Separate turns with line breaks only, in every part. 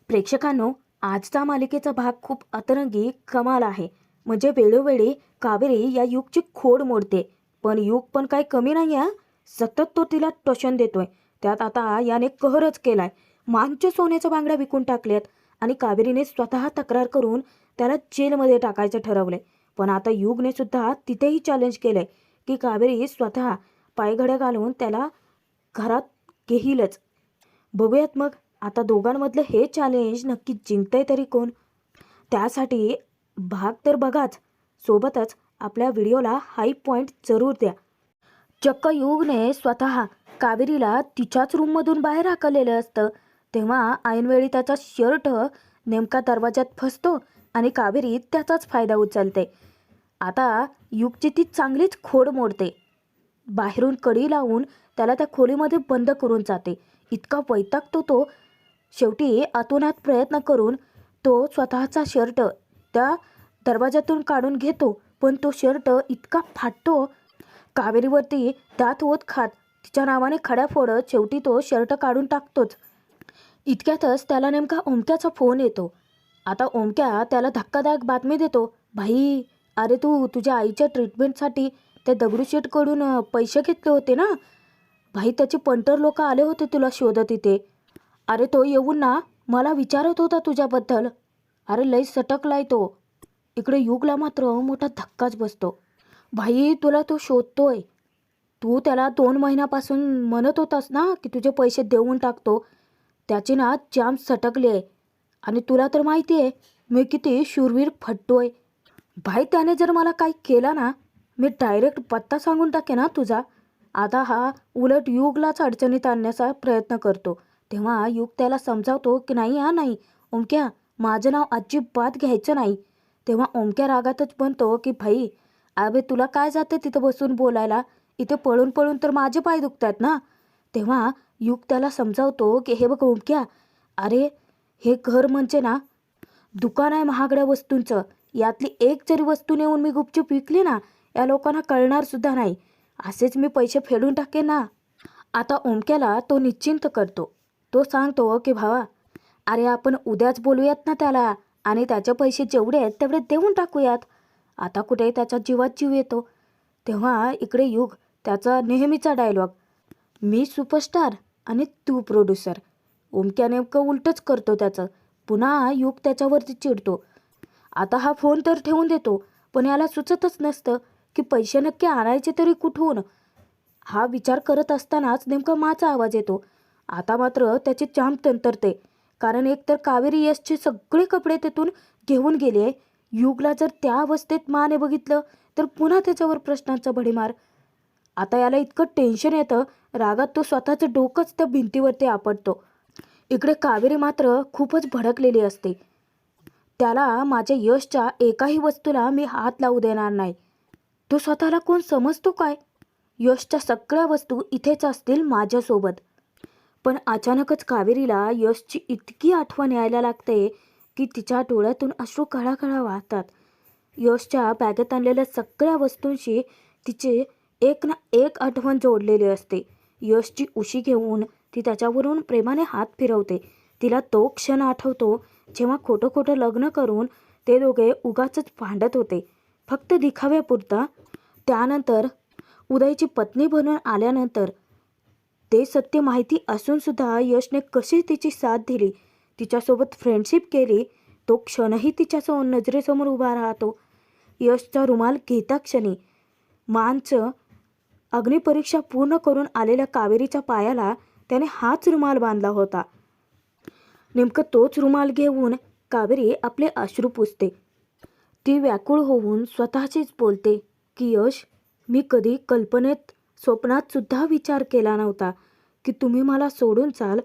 प्रेक्षकांनो, आजचा मालिकेचा भाग खूप अतरंगी कमाल आहे. म्हणजे वेळोवेळी कावेरी या युगची खोड मोडते, पण युग पण काही कमी नाही आहे. सतत तो तिला टोचन देतोय. त्यात आता याने कहरच केलाय. मानच्या सोन्याच्या बांगड्या विकून टाकल्यात आणि कावेरीने स्वतः तक्रार करून त्याला जेलमध्ये टाकायचं ठरवलंय. पण आता युगने सुद्धा तिथेही चॅलेंज केलंय की कावेरी स्वतः पायघड्या घालून त्याला घरात घेईलच. बघूयात मग आता दोघांमधलं हे चॅलेंज नक्की जिंकतंय तरी कोण. त्यासाठी भाग तर बघाच, सोबतच आपल्या व्हिडिओला हाईप पॉईंट जरूर द्या. चक्क युगने स्वतः कावेरीला तिच्याच रूममधून बाहेर हाकललेलं असतं, तेव्हा ऐनवेळी त्याचा शर्ट नेमका दरवाजात फसतो आणि कावेरी त्याचाच फायदा उचलते. आता युगची ती चांगलीच खोड मोडते. बाहेरून कडी लावून त्याला त्या खोलीमध्ये बंद करून जाते. इतका वैतागतो तो. शेवटी आतोनात प्रयत्न करून तो स्वतःचा शर्ट त्या दरवाजातून काढून घेतो, पण तो शर्ट इतका फाटतो. कावेरीवरती दात ओत खात तिच्या नावाने खड्या फोडत शेवटी तो शर्ट काढून टाकतोच. इतक्यातच त्याला नेमका ओमक्याचा फोन येतो. आता ओमक्या त्याला धक्कादायक बातमी देतो. भाई, अरे तू तुझ्या आईच्या ट्रीटमेंटसाठी त्या दगडूशेठकडून पैसे घेतले होते ना भाई. त्याचे पंटर लोक आले होते तुला शोधत इथे. अरे तो येऊन ना मला विचारत होता तुझ्याबद्दल. अरे लई सटकलाय तो. इकडे युगला मात्र मोठा धक्काच बसतो. भाई तुला तो शोधतोय. तू त्याला 2 महिन्यापासून म्हणत होतास ना की तुझे पैसे देऊन टाकतो. त्याची ना जाम सटकली आहे. आणि तुला तर माहिती आहे मी किती शूरवीर फटतोय. भाई त्याने जर मला काही केला ना, मी डायरेक्ट पत्ता सांगून टाके ना तुझा. आता हा उलट युगलाच अडचणीत आणण्याचा प्रयत्न करतो. तेव्हा युग त्याला समजावतो की नाही नाही ओमक्या, माझं नाव अजिबात घ्यायचं नाही. तेव्हा ओमक्या रागातच म्हणतो की भाई, अबे तुला काय जातं तिथं बसून बोलायला. इथे पळून पळून तर माझे पाय दुखतात ना. तेव्हा युग त्याला समजावतो की हे बघ ओमक्या, अरे हे घर म्हणजे ना दुकान आहे महागड्या वस्तूंचं. यातली एक जरी वस्तू नेऊन मी गुपचूप विकली ना, या लोकांना कळणार सुद्धा नाही. असेच मी पैसे फेडून टाकेन ना. आता ओमक्याला तो निश्चिंत करतो. तो सांगतो की भावा, अरे आपण उद्याच बोलूयात ना त्याला आणि त्याचे पैसे जेवढे आहेत तेवढे देऊन टाकूयात. आता कुठे त्याच्या जीवात जीव येतो. तेव्हा इकडे युग त्याचा नेहमीचा डायलॉग, मी सुपरस्टार आणि तू प्रोड्युसर. ओमक्या नेमकं उलटच करतो त्याचं. पुन्हा युग त्याच्यावरती चिडतो. आता हा फोन तर ठेवून देतो, पण याला सुचतच नसतं की पैसे नक्की आणायचे तरी कुठून. हा विचार करत असतानाच नेमका माचा आवाज येतो. आता मात्र त्याची जाम तंतरते, कारण एकतर कावेरी यशचे सगळे कपडे तेथून घेऊन गेले. युगला जर त्या अवस्थेत माने बघितलं तर पुन्हा त्याच्यावर प्रश्नांचा भडीमार. आता याला इतकं टेन्शन येतं, रागात तो स्वतःचं डोकंच त्या भिंतीवरती आपटतो. इकडे कावेरी मात्र खूपच भडकलेली असते. त्याला माझ्या यशच्या एकाही वस्तूला मी हात लावू देणार नाही. तो स्वतःला कोण समजतो काय. यशच्या सगळ्या वस्तू इथेच असतील माझ्यासोबत. पण अचानकच कावेरीला यशची इतकी आठवण यायला लागते की तिच्या डोळ्यातून अश्रू कळाकळा वाहतात. यशच्या बॅगेत आणलेल्या सगळ्या वस्तूंशी तिचे एक ना एक आठवण जोडलेली असते. यशची उशी घेऊन ती त्याच्यावरून प्रेमाने हात फिरवते. तिला तो क्षण आठवतो जेव्हा खोटं खोटं लग्न करून ते दोघे उगाचच भांडत होते, फक्त दिखाव्यापुरता. त्यानंतर उदयची पत्नी बनून आल्यानंतर ते सत्य माहिती असून सुद्धा यशने कशी तिची साथ दिली, तिच्यासोबत फ्रेंडशिप केली, तो क्षणही तिच्या नजरेसमोर उभा राहतो. यशचा रुमाल घेता क्षणी मानचं अग्निपरीक्षा पूर्ण करून आलेल्या कावेरीच्या पायाला त्याने हाच रुमाल बांधला होता. नेमकं तोच रुमाल घेऊन कावेरी आपले अश्रू पुसते. ती व्याकुळ होऊन स्वतःचीच बोलते की यश, मी कधी कल्पनेत स्वप्नात सुद्धा विचार केला नव्हता की तुम्ही मला सोडून चाल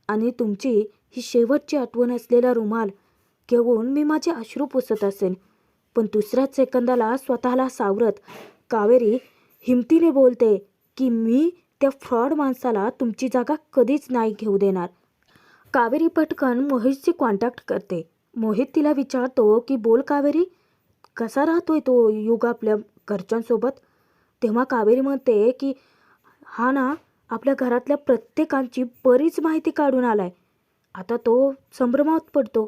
आणि तुमची ही शेवटची आठवण असलेला रुमाल घेऊन मी माझे अश्रू पुसत असेन. पण दुसऱ्याच सेकंदाला स्वतःला सावरत कावेरी हिमतीने बोलते की मी त्या फ्रॉड माणसाला तुमची जागा कधीच नाही घेऊ देणार. कावेरी पटकन मोहितची कॉन्टॅक्ट करते. मोहित तिला विचारतो की बोल कावेरी, कसा राहतोय तो युग आपल्या घरच्यांसोबत. तेव्हा कावेरी म्हणते की हा ना आपल्या घरातल्या प्रत्येकांची बरीच माहिती काढून आलाय आता तो संभ्रमात पडतो.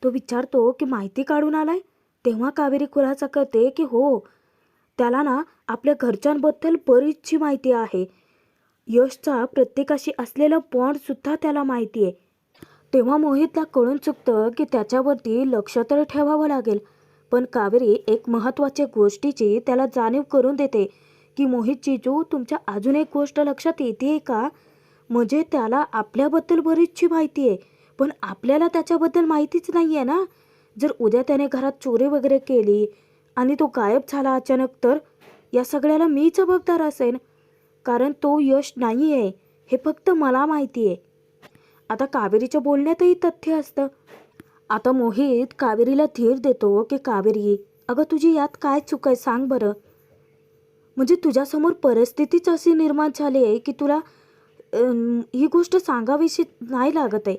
तो विचारतो की माहिती काढून आलाय. तेव्हा कावेरी खुलासा करते की हो, त्याला ना आपल्या घरच्यांबद्दल बरीचशी माहिती आहे. यशचा प्रत्येकाशी असलेलं बॉन्डसुद्धा त्याला माहिती आहे. तेव्हा मोहितला कळून चुकतं की त्याच्यावरती लक्ष तर ठेवावं लागेल. पण कावेरी एक महत्त्वाच्या गोष्टीची त्याला जाणीव करून देते की मोहित जीजू, तुमच्या अजून एक गोष्ट लक्षात येते का? म्हणजे त्याला आपल्याबद्दल बरीचशी माहिती आहे, पण आपल्याला त्याच्याबद्दल माहितीच नाही आहे ना. जर उद्या त्याने घरात चोरी वगैरे केली आणि तो गायब झाला अचानक, तर या सगळ्याला मी जबाबदार असेन. कारण तो यश नाही आहे हे फक्त मला माहिती आहे. आता कावेरीच्या बोलण्यातही तथ्य असतं. आता मोहित कावेरीला धीर देतो की कावेरी, अगं तुझी यात काय चूक आहे सांग बरं. म्हणजे तुझ्यासमोर परिस्थितीच अशी निर्माण झाली आहे की तुला ही गोष्ट सांगावीशी नाही लागत आहे.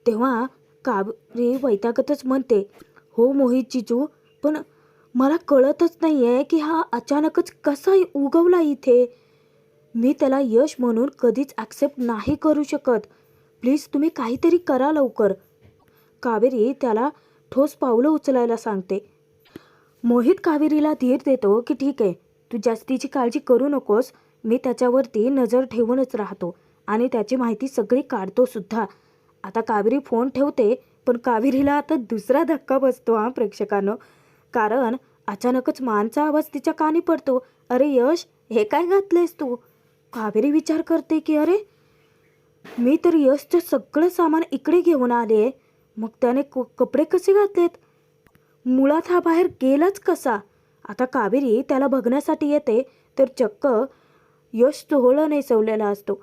तेव्हा कावेरी वैतागतच म्हणते, हो मोहित जीजू, पण मला कळतच नाही आहे की हा अचानकच कसा उगवला इथे. मी त्याला यश म्हणून कधीच ॲक्सेप्ट नाही करू शकत. प्लीज तुम्ही काहीतरी करा लवकर. कावेरी त्याला ठोस पावलं उचलायला सांगते. मोहित कावेरीला धीर देतो की ठीक आहे, तू जास्तीची काळजी करू नकोस. मी त्याच्यावरती नजर ठेवूनच राहतो आणि त्याची माहिती सगळी काढतो सुद्धा. आता कावेरी फोन ठेवते, पण कावेरीला आता दुसरा धक्का बसतो हा प्रेक्षकांनो. कारण अचानकच मानचा आवाज तिच्या कानी पडतो. अरे यश, हे काय घातलंयस तू? कावेरी विचार करते की अरे, मी तर यशचं सगळं सामान इकडे घेऊन आले, मग त्याने कपडे कसे घातलेत? मुळात हा बाहेर गेलाच कसा? आता कावेरी त्याला बघण्यासाठी येते, तर चक्क यश चोहळं नेसवलेला असतो.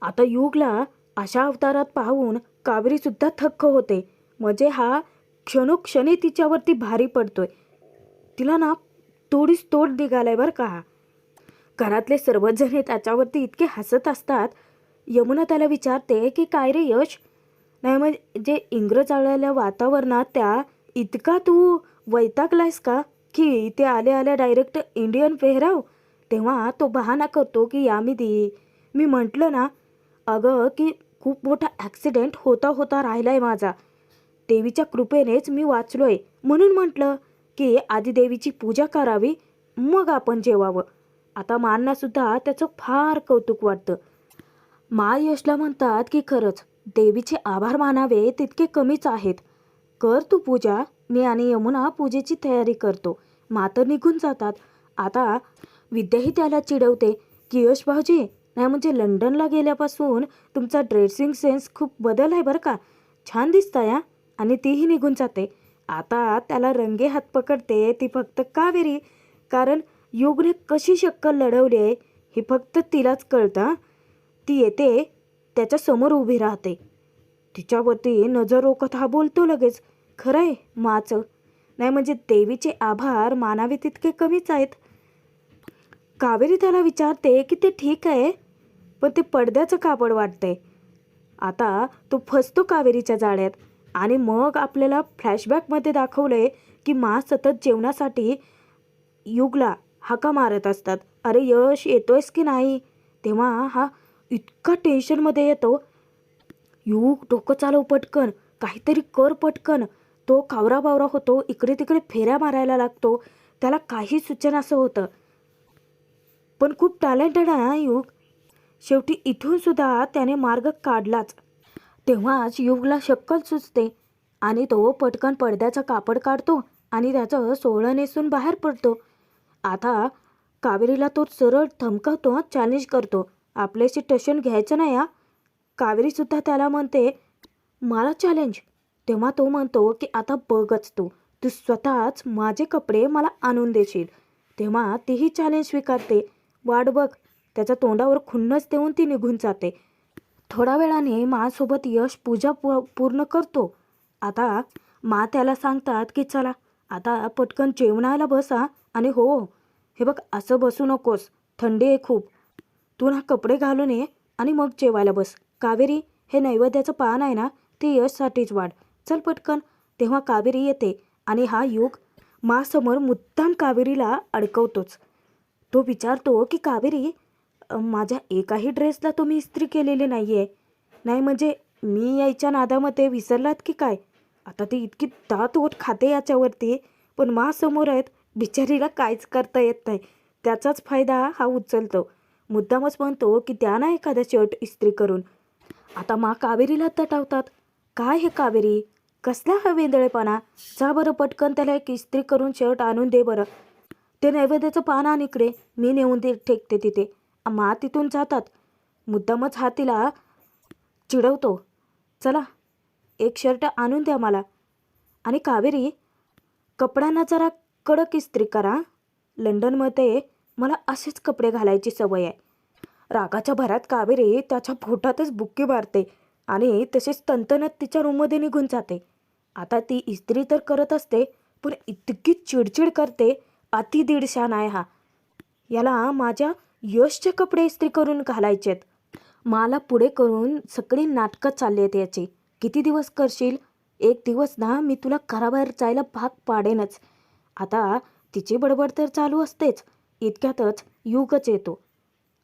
आता युगला अशा अवतारात पाहून कावेरीसुद्धा थक्क होते. म्हणजे हा क्षणोक्षणी तिच्यावरती भारी पडतोय. तिला ना तोडीस तोड निघालाय बरं का. घरातले सर्वच जण त्याच्यावरती इतके हसत असतात. यमुना त्याला विचारते की काय रे यश, नाही म्हणजे इंग्रज आलेल्या वातावरणात त्या इतका तू वैतागलायस का की इथे आल्या आल्या डायरेक्ट इंडियन पेहराव? तेव्हा तो बहाणा करतो की यामिदी, मी म्हटलं ना अगं की खूप मोठा ॲक्सिडेंट होता होता राहिलाय माझा. देवीच्या कृपेनेच मी वाचलोय, म्हणून म्हटलं की आधी देवीची पूजा करावी, मग आपण जेवावं. आता माननासुद्धा त्याचं फार कौतुक वाटतं. मा यशला म्हणतात की खरंच देवीचे आभार मानावे तितके कमीच आहेत. कर तू पूजा, मी आणि यमुना पूजेची तयारी करतो. मातर निघून जातात. आता विद्याही त्याला चिडवते की यश भाऊजी, नाही म्हणजे लंडनला गेल्यापासून तुमचा ड्रेसिंग सेन्स खूप बदल आहे बरं का, छान दिसताय हा. आणि तीही निघून जाते. आता त्याला रंगे हात पकडते ती फक्त कावेरी. कारण युगने कशी शक्कल लढवली आहे हे फक्त तिलाच कळतं. ती येते, त्याच्या समोर उभी राहते, तिच्यावरती नजर रोखत हा बोलतो लगेच, खरं आहे माचं, नाही म्हणजे देवीचे आभार मानावे तितके कमीच आहेत. कावेरी त्याला विचारते की ते ठीक आहे, पण ते पडद्याचं कापड वाटतंय. आता तो फसतो कावेरीच्या जाळ्यात. आणि मग आपल्याला फ्लॅशबॅकमध्ये दाखवलंय की मा सतत जेवणासाठी युगला हाका मारत असतात, अरे यश येतोयस की नाही? तेव्हा हा इतका टेन्शनमध्ये येतो, युग डोकं चालव पटकन, काहीतरी कर पटकन. तो कावरा बावरा होतो, इकडे तिकडे फेऱ्या मारायला लागतो, त्याला काही सूचना असं होतं. पण खूप टॅलेंटेड आहे हा युग. शेवटी इथून सुद्धा त्याने मार्ग काढलाच. तेव्हाच युगला शक्कल सुचते आणि तो पटकन पडद्याचं कापड काढतो आणि त्याचं सोहळं नेसून बाहेर पडतो. आता कावेरीला तो सरळ धमकावतो, चॅलेंज करतो, आपल्याशी टशन घ्यायचं नाही हा. कावेरीसुद्धा त्याला म्हणते, मला चॅलेंज? तेव्हा तो म्हणतो की आता बघच तू, तू स्वतःच माझे कपडे मला आणून देशील. तेव्हा तीही चॅलेंज स्वीकारते, वाट बघ. त्याच्या तोंडावर खुन्नस देऊन ती निघून जाते. थोड्या वेळाने मासोबत यश पूजा पूर्ण करतो. आता मा त्याला सांगतात की चला आता पटकन जेवणाला बसा. आणि हो, हे बघ असं बसू नकोस, थंडी आहे खूप. तू ना कपडे घालून ये आणि मग जेवायला बस. कावेरी, हे नैवेद्याचं पान आहे ना, ते यशसाठीच वाढ, चल पटकन. तेव्हा कावेरी येते आणि हा युग मासमोर मुद्दाम कावेरीला अडकवतोच. तो विचारतो की कावेरी, माझ्या एकाही ड्रेसला तुम्ही इस्त्री केलेली नाही आहे, नाही म्हणजे मी यायच्या नादामध्ये विसरलात की काय? आता ती इतकी दात ओठ खाते याच्यावरती, पण समोर आहेत, बिचारीला काहीच करता येत नाही. त्याचाच फायदा हा उचलतो. मुद्दामच म्हणतो की द्या ना एखादा शर्ट इस्त्री करून. आता कावेरीला तटावतात. काय हे कावेरी, कसला हा वेंदळेपणा? जा बरं पटकन त्याला एक इस्त्री करून शर्ट आणून दे बरं. ते नैवेद्याचं पान आण इकडे, मी नेऊन ठेकते तिथे. तिथून जातात. मुद्दामच हा तिला चिडवतो. चला एक शर्ट आणून द्या मला. आणि कावेरी, कपड्यांना जरा कडक इस्त्री करा. लंडनमध्ये मला असेच कपडे घालायची सवय आहे. रागाच्या भरात कावेरी त्याच्या पोटातच बुक्की मारते आणि तसेच तणतणत तिच्या रूममध्ये निघून जाते. आता ती इस्त्री तर करत असते, पण इतकी चिडचिड करते. अति दीडशान आहे हा. याला माझ्या यशचे कपडे इस्त्री करून घालायचेत. मला पुढे करून सगळी नाटकं चालली आहेत याची. किती दिवस करशील? एक दिवस ना मी तुला घराबाहेर जायला भाग पाडेनच. आता तिची बडबड तर चालू असतेच. इतक्यातच युगच येतो.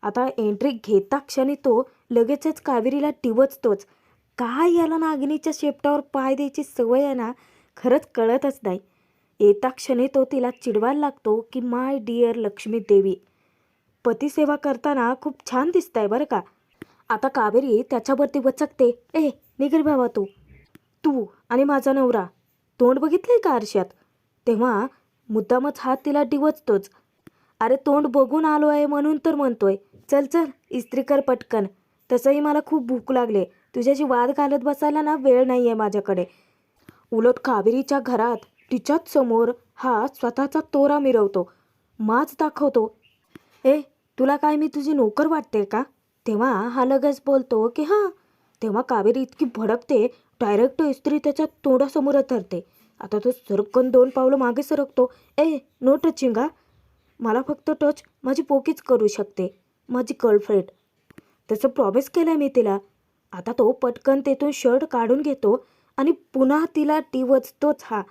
आता एंट्री घेता क्षणी तो लगेचच कावेरीला डिवचतोच. काय याला नागिनीच्या शेपटावर पाय द्यायची सवय आहे ना, खरंच कळतच नाही. येता क्षणी तो तिला चिडवायला लागतो की माय डिअर लक्ष्मी देवी, पतिसेवा करताना खूप छान दिसताय बरं का. आता कावेरी त्याच्यावरती वचकते. निघ रे बाबा तू. तू आणि माझा नवरा तोंड बघितलंय का आरशात? तेव्हा मुद्दामच हात तिला डिवचतोच. अरे तोंड बघून आलो आहे म्हणून तर म्हणतोय. चल चल इस्त्री कर पटकन. तसंही मला खूप भूक लागले. तुझ्याशी वाद घालत बसायला ना वेळ नाही आहे माझ्याकडे. उलट कावेरीच्या घरात तिच्याच समोर हा स्वतःचा तोरा मिरवतो, माच दाखवतो. तुला काय मी तुझी नोकर वाटते का? तेव्हा हा लगेच बोलतो की हां. तेव्हा कावेरी इतकी भडकते, डायरेक्ट इस्त्री त्याच्या तोंडासमोरच धरते. आता तो सरकन 2 पावलं मागे सरकतो. नो टचिंग हा. मला फक्त टच माझी पोकीच करू शकते, माझी गर्लफ्रेंड. त्याचं प्रॉमिस केलं आहे मी तिला. आता तो पटकन तेथून शर्ट काढून घेतो आणि पुन्हा तिला डिवचतोच हा.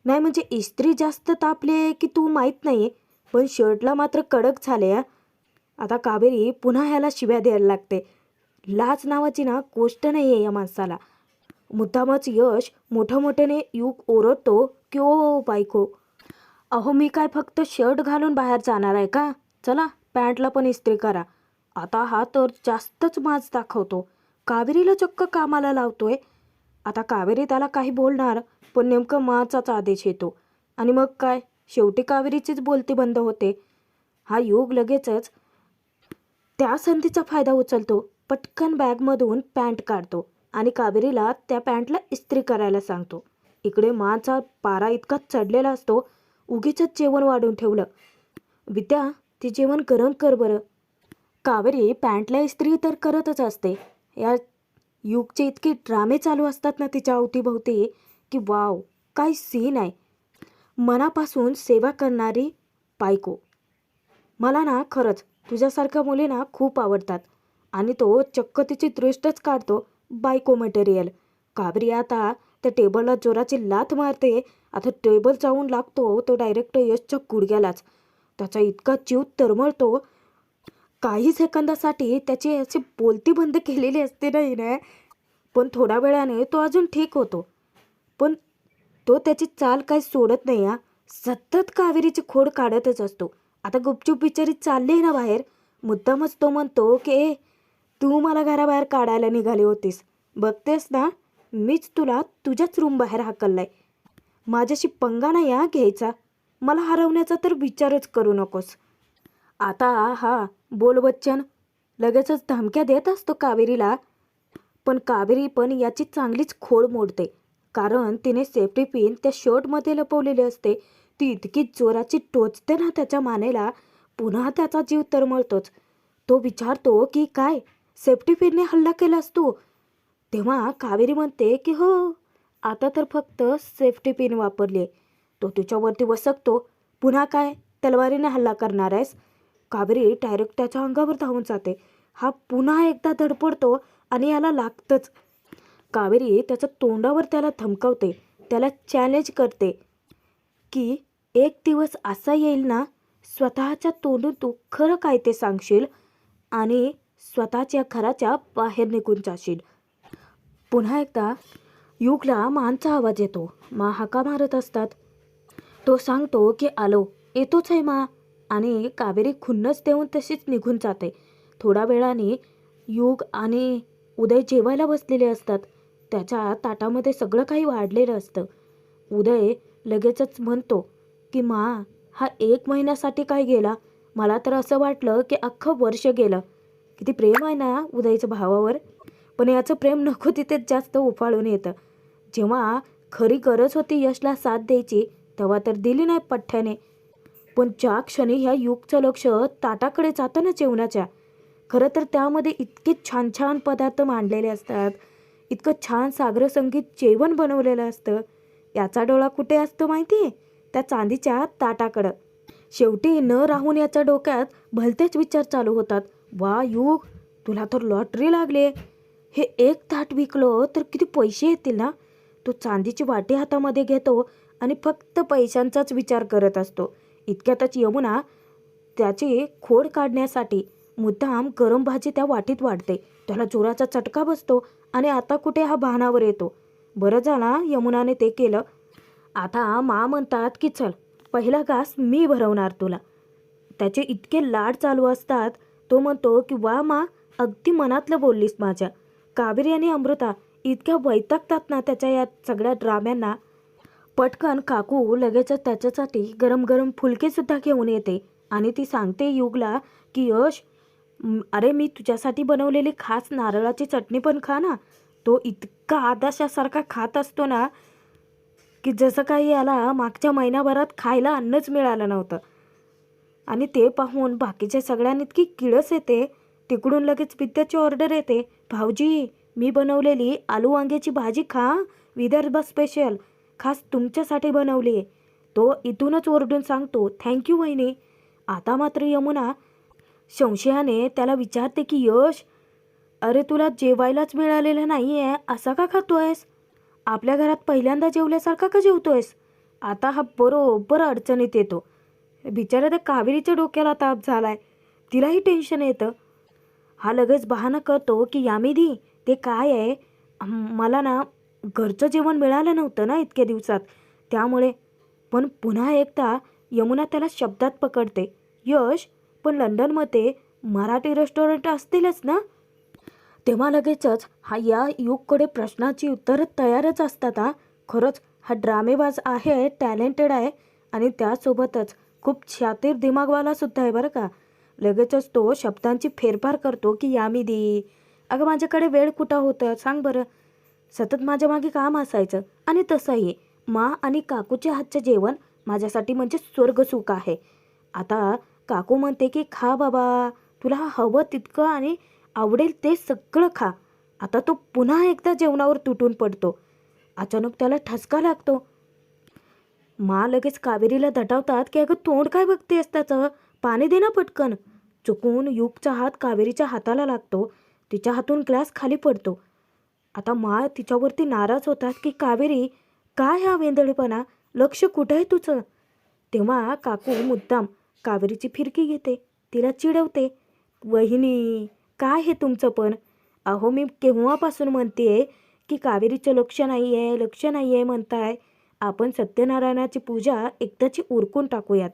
नाही म्हणजे इस्त्री जास्त तापले की तू माहीत नाही, पण शर्टला मात्र कडक झाले हा. आता कावेरी पुन्हा ह्याला शिव्या द्यायला लागते. लाज नावाची ना गोष्ट नाही आहे या माणसाला. मुद्दामच यश मोठ्याने युग ओरडतो की ओ बायको, अहो मी काय फक्त शर्ट घालून बाहेर जाणार आहे का? चला पॅन्टला पण इस्त्री करा. आता हा तर जास्तच माज दाखवतो. कावेरीला चक्क कामाला लावतोय. आता कावेरी त्याला काही बोलणार, पण नेमकं माचाच आदेश येतो आणि मग काय, शेवटी कावेरीचीच बोलती बंद होते. हा युग लगेचच त्या संधीचा फायदा उचलतो. पटकन बॅगमधून पॅन्ट काढतो आणि कावेरीला त्या पॅन्टला इस्त्री करायला सांगतो. इकडे माचा पारा इतका चढलेला असतो. उगीचच जेवण वाढून ठेवलं. विद्या, ते जेवण गरम कर बरं. कावेरी पॅन्टला इस्त्री तर करतच असते. या युगचे इतके ड्रामे चालू असतात ना तिच्या अवतीभोवती की वाव, काय सीन आहे. मनापासून सेवा करणारी बायको. मला ना खरंच तुझ्यासारख्या मुलींना खूप आवडतात. आणि तो चक्क तिची दृष्टच काढतो बायको मटेरियल. कावेरी आता त्या टेबलला जोराची लाथ मारते. आता टेबल जाऊन लागतो तो डायरेक्ट यशच्या गुडघ्यालाच. त्याचा इतका जीव तरमळतो. काही सेकंदासाठी त्याची अशी बोलती बंद केलेली असते नाही ना, पण थोड्या वेळाने तो अजून ठीक होतो. पण तो त्याची चाल काही सोडत नाही हा. सतत कावेरीची खोड काढतच असतो. आता गुपचूप बिचारी चालली ना बाहेर. मुद्दामच तो म्हणतो की तू मला घराबाहेर काढायला निघाली होतीस. बघतेस ना, मीच तुला तुझ्याच रूम बाहेर हाकललाय. माझ्याशी पंगा नाही हा घ्यायचा. मला हरवण्याचा तर विचारच करू नकोस. आता हा बोल बच्चन लगेचच धमक्या देत असतो कावेरीला. पण कावेरी पण याची चांगलीच खोड मोडते. कारण तिने सेफ्टी पिन त्या शर्टमध्ये लपवलेली असते. ती इतकी जोराची टोचते ना त्याच्या मानेला, पुन्हा त्याचा जीव तरमळतोच. तो विचारतो की काय सेफ्टी पिनने हल्ला केलास तू? तेव्हा कावेरी म्हणते की हो, आता तर फक्त सेफ्टी पिन वापरली. तो तिच्यावरती वसकतो. पुन्हा काय तलवारीने हल्ला करणार आहेस? कावेरी डायरेक्ट त्याच्या अंगावर धावून जाते. हा पुन्हा एकदा धडपडतो आणि याला लागतंच. कावेरी त्याच्या तोंडावर त्याला धमकावते, त्याला चॅलेंज करते की एक दिवस असा येईल ना, स्वतःच्या तोंडून तू खरं काय ते सांगशील आणि स्वतःच्या घराच्या बाहेर निघून जाशील. पुन्हा एकदा युगला मांचा आवाज येतो. मा हाका मारत असतात. तो सांगतो की आलो, येतोच आहे मा. आणि कावेरी खुन्नस देऊन तशीच निघून जाते. थोड्या वेळाने युग आणि उदय जेवायला बसलेले असतात. त्याच्या ताटामध्ये सगळं काही वाढलेलं असतं. उदय लगेचच म्हणतो की मा, हा 1 महिन्यासाठी काय गेला? मला तर असं वाटलं की अख्खं वर्ष गेलं. किती प्रेम आहे ना उदयच्या भावावर. पण याचं प्रेम नको तिथेच जास्त उफाळून येतं. जेव्हा खरी गरज होती यशला साथ द्यायची तेव्हा तर दिली नाही पठ्ठ्याने. पण ज्या क्षणी ह्या युगचं लक्ष ताटाकडे जातं ना जेवणाच्या, खरं तर त्यामध्ये इतके छान छान पदार्थ मांडलेले असतात, इतकं छान सागरसंगीत जेवण बनवलेलं असतं. याचा डोळा कुठे असतो माहिती आहे? त्या चांदीच्या ताटाकडं. शेवटी न राहून याच्या डोक्यात भलतेच विचार चालू होतात. वा युग, तुला तर लॉटरी लागले. हे 1 ताट विकलं तर किती पैसे येतील ना. तो चांदीची वाटी हातामध्ये घेतो आणि फक्त पैशांचाच विचार करत असतो. इतक्यातच यमुना त्याची खोड काढण्यासाठी मुद्दाम गरम भाजी त्या वाटीत वाढते. त्याला जोराचा चटका बसतो आणि आता कुठे हा भानावर येतो. बरं झाला यमुनाने ते केलं. आता मा म्हणतात की चल, पहिला घास मी भरवणार तुला. त्याचे इतके लाड चालू असतात. तो म्हणतो की वा मा, अगदी मनातलं बोललीस माझ्या. कावेरी आणि अमृता इतक्या वैतागतात ना त्याच्या या सगळ्या ड्राम्यांना. पटकन काकू लगेचच त्याच्यासाठी गरम गरम फुलकेसुद्धा घेऊन येते आणि ती सांगते युगला की यश, अरे मी तुझ्यासाठी बनवलेली खास नारळाची चटणी पण खा ना. तो इतका आदाशासारखा खात असतो ना की जसं काही याला मागच्या महिनाभरात खायला अन्नच मिळालं नव्हतं. आणि ते पाहून बाकीच्या सगळ्यांनी इतकी किळस येते. तिकडून लगेच विद्याची ऑर्डर येते, भाऊजी मी बनवलेली आलू वांग्याची भाजी खा, विदर्भ स्पेशल, खास तुमच्यासाठी बनवली आहे. तो इथूनच ओरडून सांगतो थँक्यू वहिनी. आता मात्र यमुना संशयाने त्याला विचारते की यश, अरे तुला जेवायलाच मिळालेलं नाही आहे, असा का खातोयस? आपल्या घरात पहिल्यांदा जेवल्यासारखा का जेवतोयस? आता हा बरोबर अडचणीत येतो. बिचारा त्या कावेरीच्या डोक्याला ताप झालाय. तिलाही टेन्शन येतं. हा लगेच बहाणा करतो की यामिनी, ते काय आहे, मला ना घरचं जेवण मिळालं नव्हतं ना इतक्या दिवसात, त्यामुळे. पण पुन्हा एकदा यमुना त्याला शब्दात पकडते. यश, पण लंडनमध्ये मराठी रेस्टॉरंट असतीलच ना? तेव्हा लगेचच हा या युगकडे प्रश्नाची उत्तरं तयारच असतात. खरंच हा ड्रामेबाज आहे, टॅलेंटेड आहे आणि त्यासोबतच खूप शातीर दिमागवाला सुद्धा आहे बरं का. लगेचच तो शब्दांची फेरफार करतो की यामिदी, अगं माझ्याकडे वेळ कुठं होतं सांग बरं. सतत माझ्या मागे काम असायचं. आणि तसंही मा आणि काकूच्या हातचं जेवण माझ्यासाठी म्हणजे स्वर्गसुख आहे. आता काकू म्हणते की खा बाबा, तुला हवं तितकं आणि आवडेल ते सगळं खा. आता तो पुन्हा एकदा जेवणावर तुटून पडतो. अचानक त्याला ठसका लागतो. मा लगेच कावेरीला दटावतात की अगं तोंड काय बघतेस त्याचं, पाणी दे ना पटकन. चुकून युगचा हात कावेरीच्या हाताला लागतो. तिच्या हातून ग्लास खाली पडतो. आता मा तिच्यावरती नाराज होतात की कावेरी, काय हा वेंदळेपणा, लक्ष कुठं आहे तुझं? तेव्हा काकू मुद्दाम कावेरीची फिरकी घेते, तिला चिडवते. वहिनी, काय हे तुमचं पण? अहो मी केव्हापासून म्हणते की कावेरीचं लक्ष नाही आहे, लक्ष नाही आहे म्हणताय. आपण सत्यनारायणाची पूजा एकदाची उरकून टाकूयात,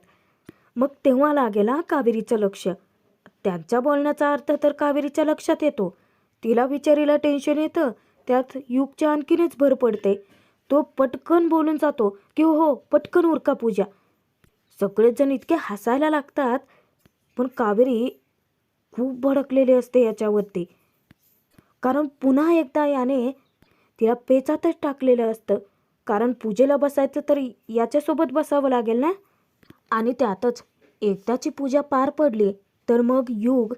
मग तेव्हा लागेल कावेरीचं लक्ष. त्यांच्या बोलण्याचा अर्थ तर कावेरीच्या लक्षात येतो. तिला विचारीला टेन्शन येतं, त्यात युगच्या आणखीनच भर पडते. तो पटकन बोलून जातो की हो पटकन उरका पूजा. सगळेच जण इतके हसायला लागतात. पण कावेरी खूप भडकलेली असते याच्यावरती. कारण पुन्हा एकदा याने तिला पेचातच टाकलेलं असतं. कारण पूजेला बसायचं तर याच्यासोबत बसावं लागेल ना. आणि त्यातच एकदाची पूजा पार पडली तर मग युग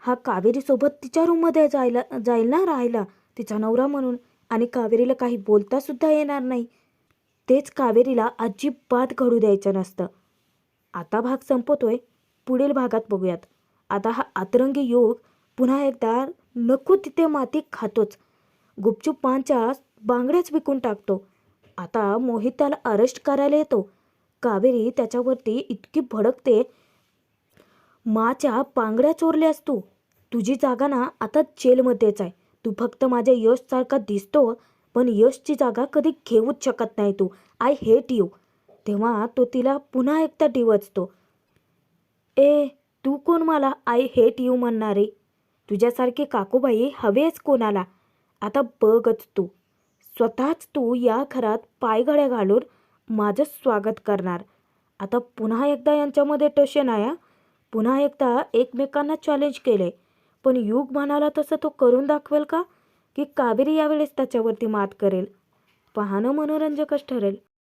हा कावेरीसोबत तिच्या रूममध्ये जाईल ना राहायला, तिचा नवरा म्हणून. आणि कावेरीला काही बोलतासुद्धा येणार नाही. तेच कावेरीला अजिबात घडू द्यायचं नसतं. आता भाग संपतोय, पुढील भागात बघूयात. आता हा अतरंगी युग पुन्हा एकदा नको तिथे माती खातोच. गुपचूप मांच्या बांगड्याच विकून टाकतो. आता मोहित त्याला अरेस्ट करायला येतो. कावेरी त्याच्यावरती इतकी भडकते, माच्या बांगड्या चोरल्यास तू, तुझी जागा ना आता जेलमध्येच आहे. तू फक्त माझ्या यशसारखा दिसतो, पण यशची जागा कधी घेऊच शकत नाही तू. I hate you. तेव्हा तो तिला पुन्हा एकदा डिवचतो. ए, तू कोण मला आय हेट यू म्हणणारे? तुझ्यासारखी काकूबाई हवेच कोणाला? आता बघच तू. स्वतःच तू या घरात पायघड्या घालून माझं स्वागत करणार. आता पुन्हा एकदा यांच्यामध्ये टशन आहे. पुन्हा एकदा एकमेकांना चॅलेंज केले. पण युग म्हणाला तसं तो करून दाखवेल का? की कावेरी यावेळेस त्याच्यावरती मात करेल? पाहणं मनोरंजकच ठरेल.